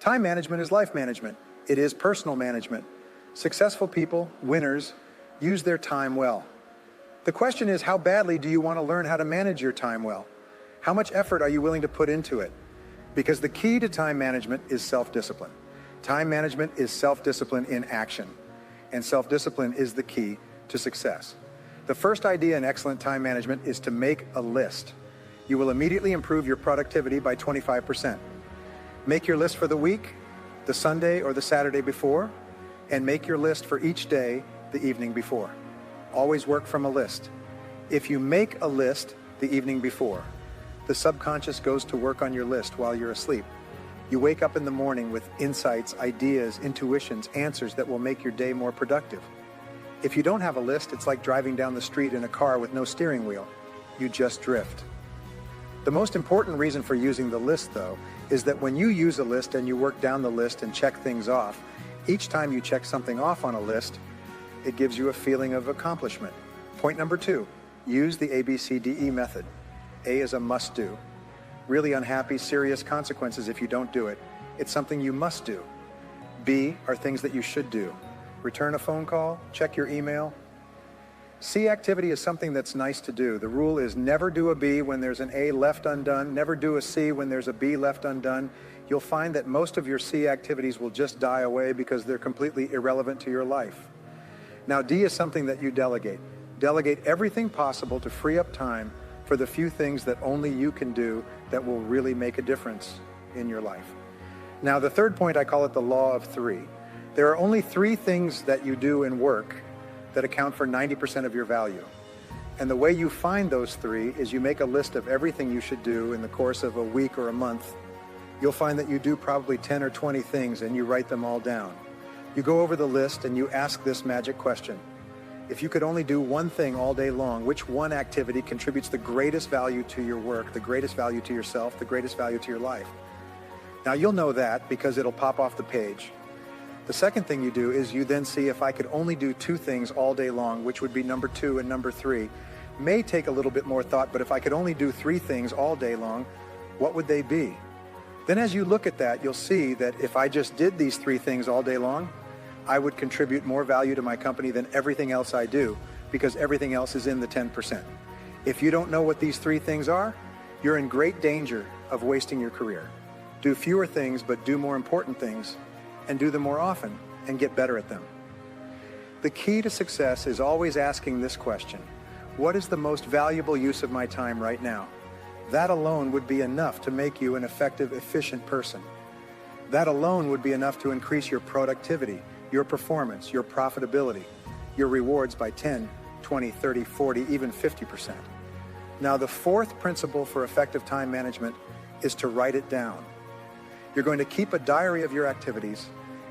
Time management is life management. It is personal management. Successful people, winners, use their time well. The question is, how badly do you want to learn how to manage your time well? How much effort are you willing to put into it? Because the key to time management is self-discipline. Time management is self-discipline in action, and self-discipline is the key to success. The first idea in excellent time management is to make a list. You will immediately improve your productivity by 25%. Make your list for the week, the Sunday or the Saturday before, and make your list for each day the evening before. Always work from a list. If you make a list the evening before, the subconscious goes to work on your list while you're asleep. You wake up in the morning with insights, ideas, intuitions, answers that will make your day more productive. If you don't have a list, it's like driving down the street in a car with no steering wheel. You just drift. The most important reason for using the list, though, is that when you use a list and you work down the list and check things off, each time you check something off on a list, it gives you a feeling of accomplishment. Point number 2, use the ABCDE method. A is a must-do. Really unhappy, serious consequences if you don't do it. It's something you must do. B are things that you should do. Return a phone call, check your email. C activity is something that's nice to do. The rule is never do a B when there's an A left undone, never do a C when there's a B left undone. You'll find that most of your C activities will just die away because they're completely irrelevant to your life. Now D is something that you delegate. Delegate everything possible to free up time for the few things that only you can do that will really make a difference in your life. Now the third point, I call it the law of 3. There are only 3 things that you do in work that account for 90% of your value. And the way you find those 3 is you make a list of everything you should do in the course of a week or a month. You'll find that you do probably 10 or 20 things and you write them all down. You go over the list and you ask this magic question. If you could only do one thing all day long, which one activity contributes the greatest value to your work, the greatest value to yourself, the greatest value to your life? Now you'll know that because it'll pop off the page. The second thing you do is you then see if I could only do 2 things all day long, which would be number 2 and number 3. May take a little bit more thought, but if I could only do 3 things all day long, what would they be? Then as you look at that, you'll see that if I just did these 3 things all day long, I would contribute more value to my company than everything else I do, because everything else is in the 10%. If you don't know what these 3 things are, you're in great danger of wasting your career. Do fewer things, but do more important things, and do them more often and get better at them. The key to success is always asking this question: what is the most valuable use of my time right now? That alone would be enough to make you an effective, efficient person. That alone would be enough to increase your productivity, your performance, your profitability, your rewards by 10, 20, 30, 40, even 50%. Now, the fourth principle for effective time management is to write it down. You're going to keep a diary of your activities,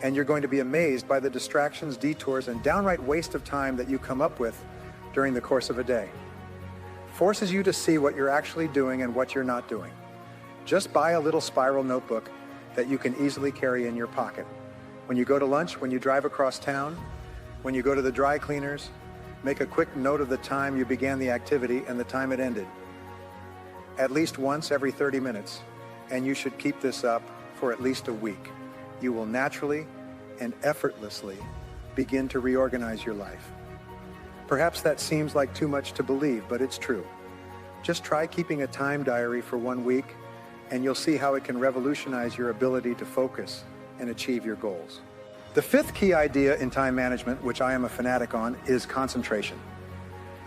and you're going to be amazed by the distractions, detours, and downright waste of time that you come up with during the course of a day. Forces you to see what you're actually doing and what you're not doing. Just buy a little spiral notebook that you can easily carry in your pocket. When you go to lunch, when you drive across town, when you go to the dry cleaners, make a quick note of the time you began the activity and the time it ended. At least once every 30 minutes, and you should keep this up for at least a week. You will naturally and effortlessly begin to reorganize your life. Perhaps that seems like too much to believe, but it's true. Just try keeping a time diary for 1 week, and you'll see how it can revolutionize your ability to focus and achieve your goals. The fifth key idea in time management, which I am a fanatic on, is concentration.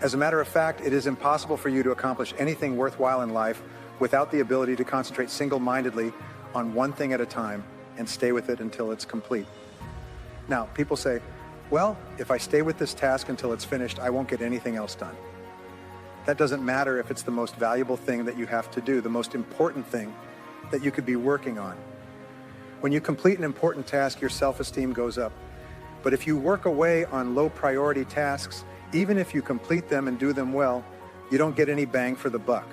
As a matter of fact, it is impossible for you to accomplish anything worthwhile in life without the ability to concentrate single-mindedly on one thing at a time and stay with it until it's complete. Now, people say, well, if I stay with this task until it's finished, I won't get anything else done. That doesn't matter if it's the most valuable thing that you have to do, the most important thing that you could be working on. When you complete an important task, your self-esteem goes up. But if you work away on low-priority tasks, even if you complete them and do them well, you don't get any bang for the buck.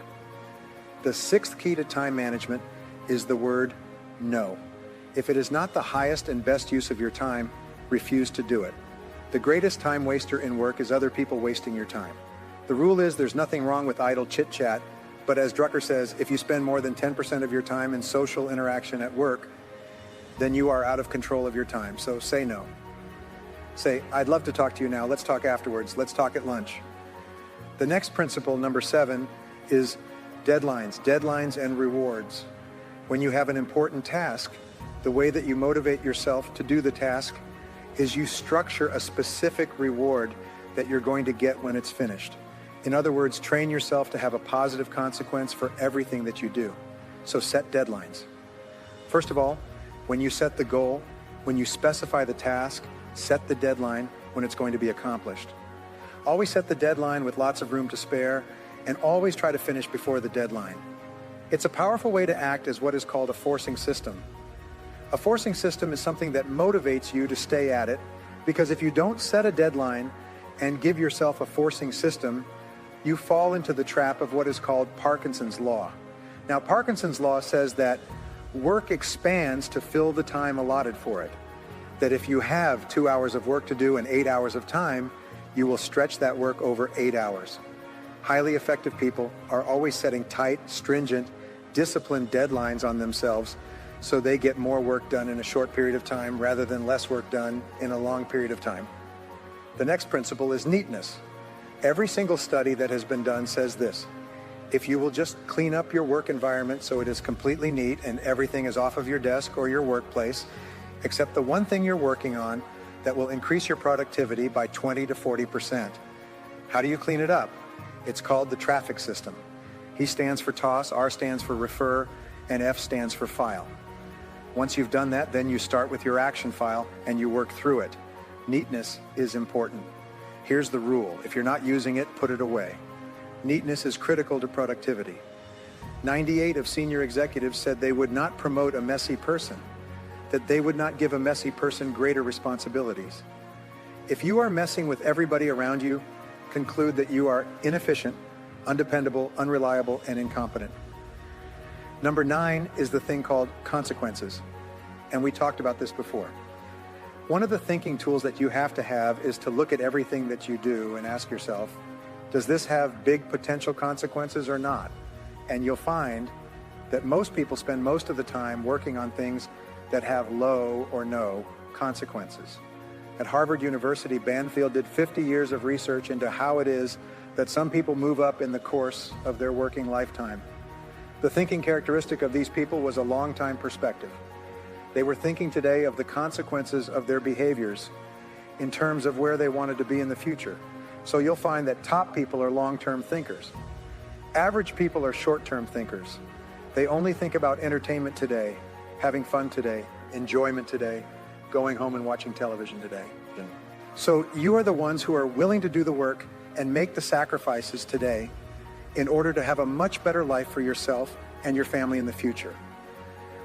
The sixth key to time management is the word no. If it is not the highest and best use of your time, refuse to do it. The greatest time waster in work is other people wasting your time. The rule is there's nothing wrong with idle chit-chat, but as Drucker says, if you spend more than 10% of your time in social interaction at work, then you are out of control of your time. So say no. Say, I'd love to talk to you now. Let's talk afterwards. Let's talk at lunch. The next principle, number 7, is deadlines and rewards. When you have an important task, the way that you motivate yourself to do the task is you structure a specific reward that you're going to get when it's finished. In other words, train yourself to have a positive consequence for everything that you do. So set deadlines. First of all, when you set the goal, when you specify the task, set the deadline when it's going to be accomplished. Always set the deadline with lots of room to spare, and always try to finish before the deadline. It's a powerful way to act as what is called a forcing system. A forcing system is something that motivates you to stay at it, because if you don't set a deadline and give yourself a forcing system, you fall into the trap of what is called Parkinson's law. Now, Parkinson's law says that work expands to fill the time allotted for it. That if you have 2 hours of work to do and 8 hours of time, you will stretch that work over 8 hours. Highly effective people are always setting tight, stringent, disciplined deadlines on themselves so they get more work done in a short period of time rather than less work done in a long period of time. The next principle is neatness. Every single study that has been done says this: if you will just clean up your work environment so it is completely neat and everything is off of your desk or your workplace, except the one thing you're working on that will increase your productivity by 20 to 40%. How do you clean it up? It's called the traffic system. He stands for toss, R stands for refer, and F stands for file. Once you've done that, then you start with your action file and you work through it. Neatness is important. Here's the rule: if you're not using it, put it away. Neatness is critical to productivity. 98 of senior executives said they would not promote a messy person, that they would not give a messy person greater responsibilities. If you are messing with everybody around you, conclude that you are inefficient, undependable, unreliable, and incompetent. Number 9 is the thing called consequences. And we talked about this before. One of the thinking tools that you have to have is to look at everything that you do and ask yourself, does this have big potential consequences or not? And you'll find that most people spend most of the time working on things that have low or no consequences. At Harvard University, Banfield did 50 years of research into how it is that some people move up in the course of their working lifetime. The thinking characteristic of these people was a long-time perspective. They were thinking today of the consequences of their behaviors in terms of where they wanted to be in the future. So you'll find that top people are long-term thinkers. Average people are short-term thinkers. They only think about entertainment today, having fun today, enjoyment today, going home and watching television today. So you are the ones who are willing to do the work and make the sacrifices today in order to have a much better life for yourself and your family in the future.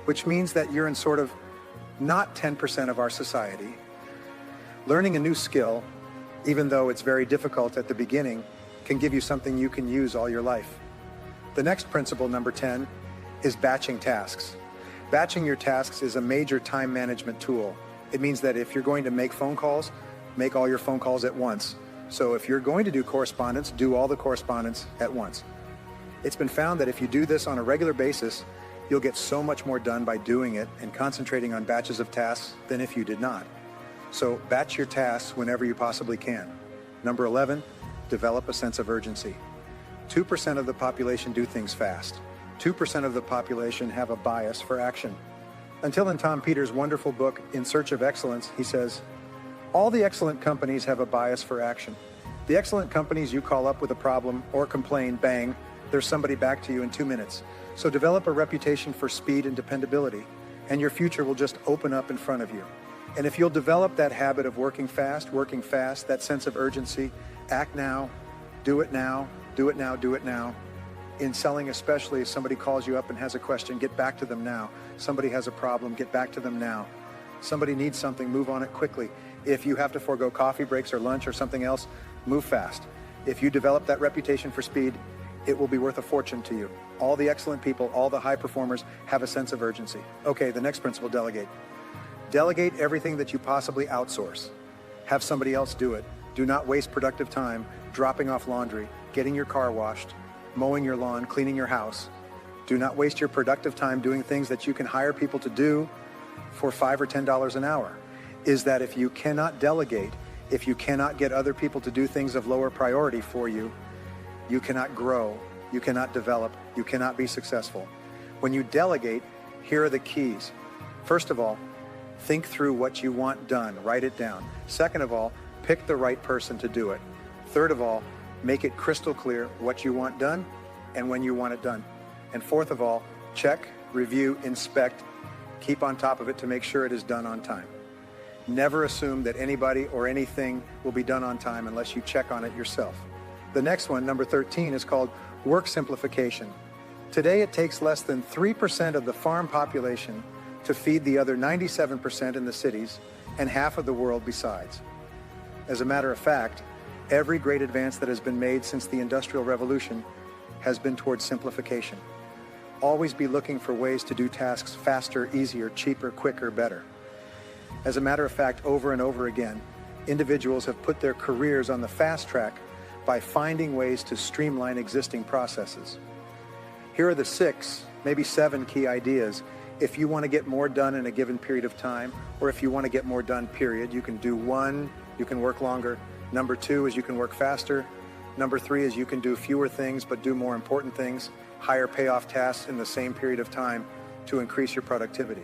Which means that you're in sort of not 10% of our society. Learning a new skill, even though it's very difficult at the beginning, can give you something you can use all your life. The next principle, number 10, is batching tasks. Batching your tasks is a major time management tool. It means that if you're going to make phone calls, make all your phone calls at once. So if you're going to do correspondence, do all the correspondence at once. It's been found that if you do this on a regular basis, you'll get so much more done by doing it and concentrating on batches of tasks than if you did not. So batch your tasks whenever you possibly can. Number 11, develop a sense of urgency. 2% of the population do things fast. 2% of the population have a bias for action. Until in Tom Peters' wonderful book, In Search of Excellence, he says, all the excellent companies have a bias for action. The excellent companies you call up with a problem or complain, bang, there's somebody back to you in 2 minutes. So develop a reputation for speed and dependability, and your future will just open up in front of you. And if you'll develop that habit of working fast, that sense of urgency, act now, do it now, do it now, do it now. In selling especially, if somebody calls you up and has a question, get back to them now. Somebody has a problem, get back to them now. Somebody needs something, move on it quickly. If you have to forego coffee breaks or lunch or something else, move fast. If you develop that reputation for speed, it will be worth a fortune to you. All the excellent people, all the high performers have a sense of urgency. Okay, the next principle, delegate. Delegate everything that you possibly outsource. Have somebody else do it. Do not waste productive time dropping off laundry, getting your car washed, mowing your lawn, cleaning your house. Do not waste your productive time doing things that you can hire people to do for $5 or $10 an hour is that if you cannot delegate, if you cannot get other people to do things of lower priority for you, you cannot grow, you cannot develop, you cannot be successful. When you delegate, here are the keys. First of all, think through what you want done, write it down. Second of all, pick the right person to do it. Third of all, make it crystal clear what you want done and when you want it done. And fourth of all, check, review, inspect, keep on top of it to make sure it is done on time. Never assume that anybody or anything will be done on time unless you check on it yourself. The next one, number 13, is called work simplification. Today, it takes less than 3% of the farm population to feed the other 97% in the cities and half of the world besides. As a matter of fact, every great advance that has been made since the Industrial Revolution has been towards simplification. Always be looking for ways to do tasks faster, easier, cheaper, quicker, better. As a matter of fact, over and over again, individuals have put their careers on the fast track by finding ways to streamline existing processes. Here are the 6, maybe 7 key ideas. If you want to get more done in a given period of time, or if you want to get more done, period, you can do 1, you can work longer. Number 2 is you can work faster. Number 3 is you can do fewer things but do more important things, higher payoff tasks in the same period of time to increase your productivity.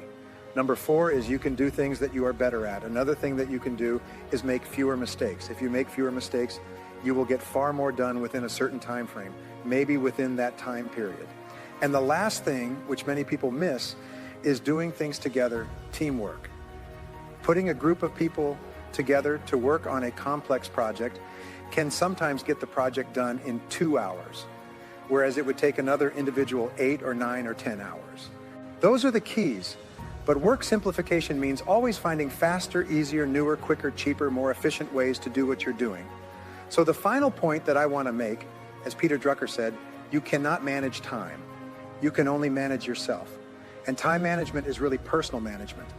Number 4 is you can do things that you are better at. Another thing that you can do is make fewer mistakes. If you make fewer mistakes, you will get far more done within a certain time frame, maybe within that time period. And the last thing, which many people miss, is doing things together, teamwork. Putting a group of people together to work on a complex project can sometimes get the project done in 2 hours, whereas it would take another individual 8 or 9 or 10 hours. Those are the keys. But work simplification means always finding faster, easier, newer, quicker, cheaper, more efficient ways to do what you're doing. So the final point that I want to make, as Peter Drucker said, you cannot manage time. You can only manage yourself. And time management is really personal management.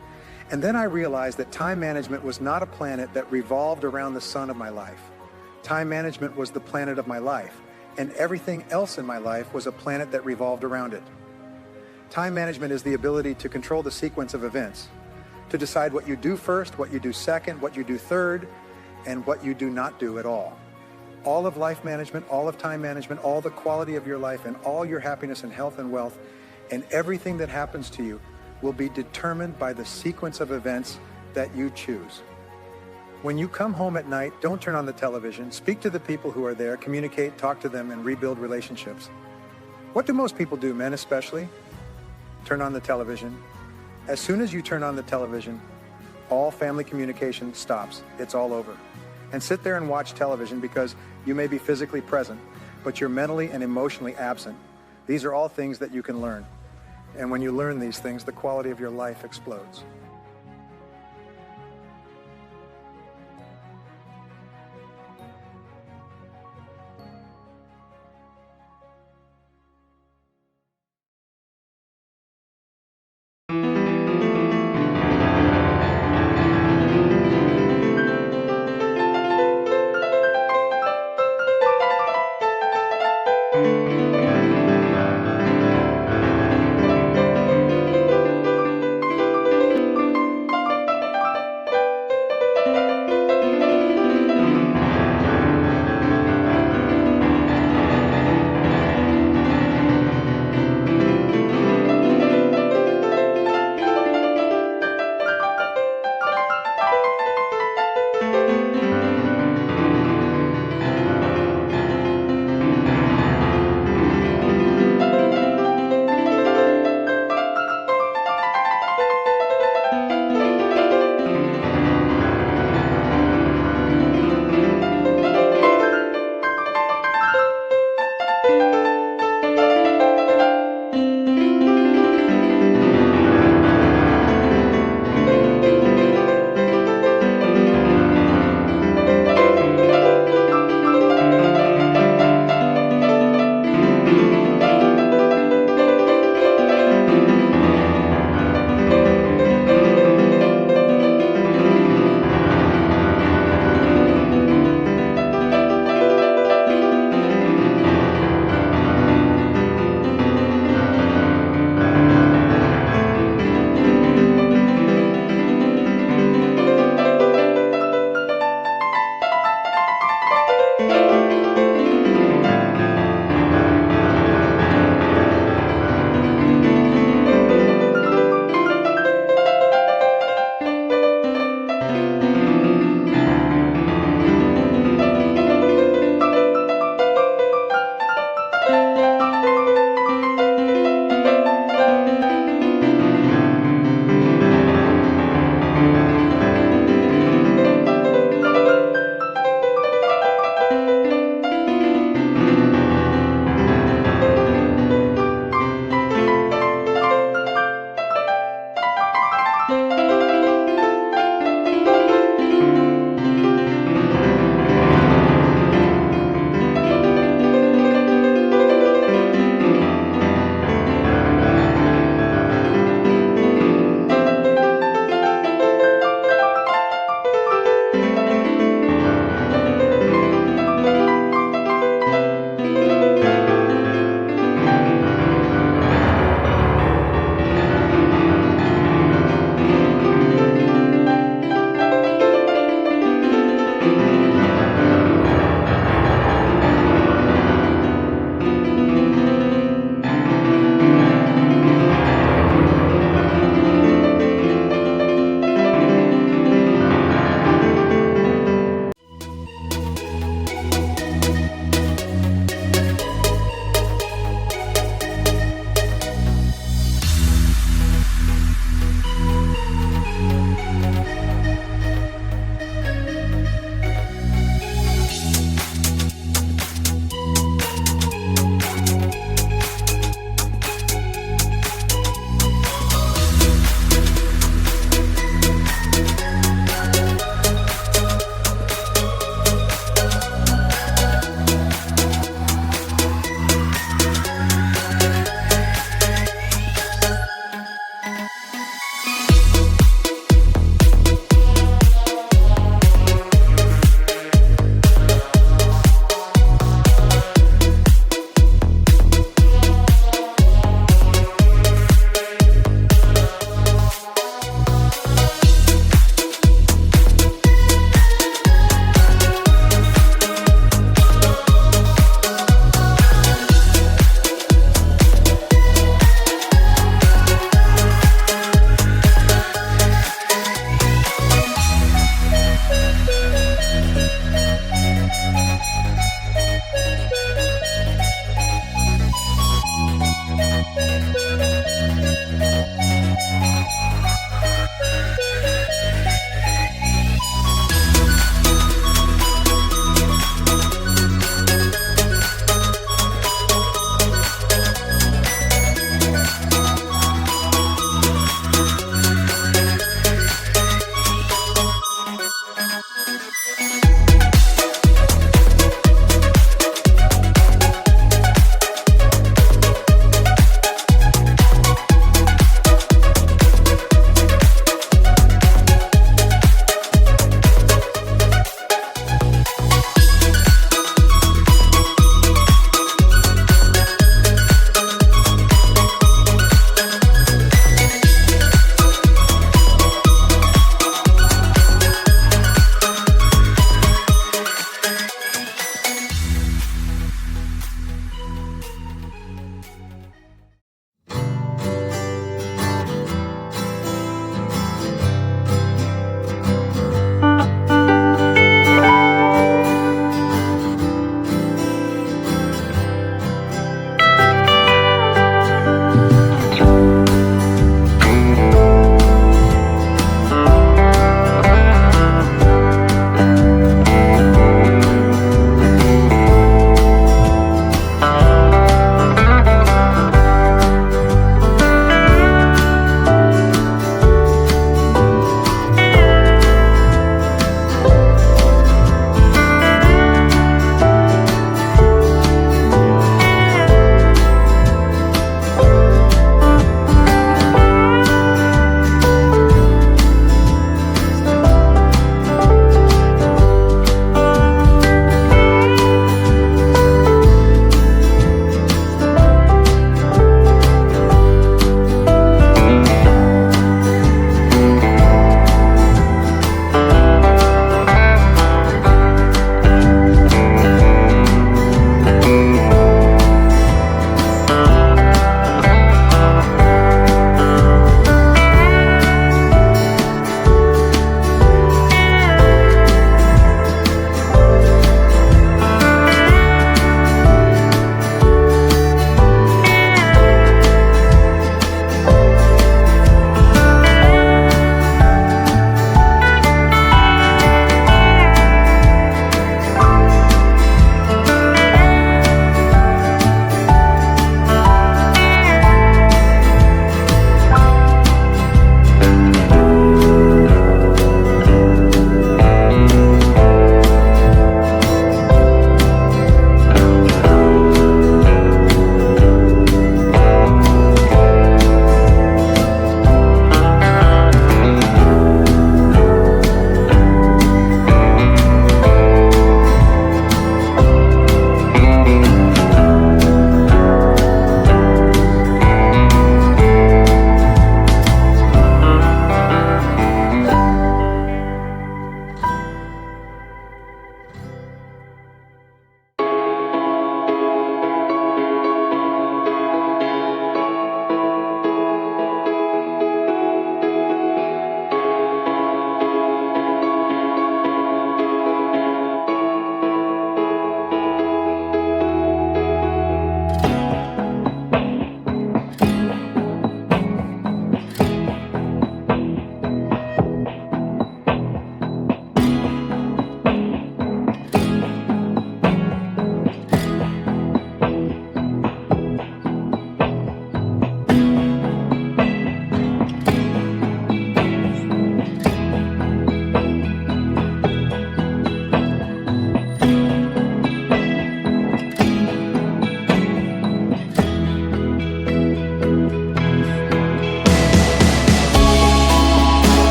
And then I realized that time management was not a planet that revolved around the sun of my life. Time management was the planet of my life, and everything else in my life was a planet that revolved around it. Time management is the ability to control the sequence of events, to decide what you do first, what you do second, what you do third, and what you do not do at all. All of life management, all of time management, all the quality of your life, and all your happiness and health and wealth, and everything that happens to you will be determined by the sequence of events that you choose. When you come home at night, don't turn on the television. Speak to the people who are there, communicate, talk to them, and rebuild relationships. What do most people do, men especially? Turn on the television. As soon as you turn on the television, all family communication stops. It's all over. And sit there and watch television because you may be physically present, but you're mentally and emotionally absent. These are all things that you can learn. And when you learn these things, the quality of your life explodes.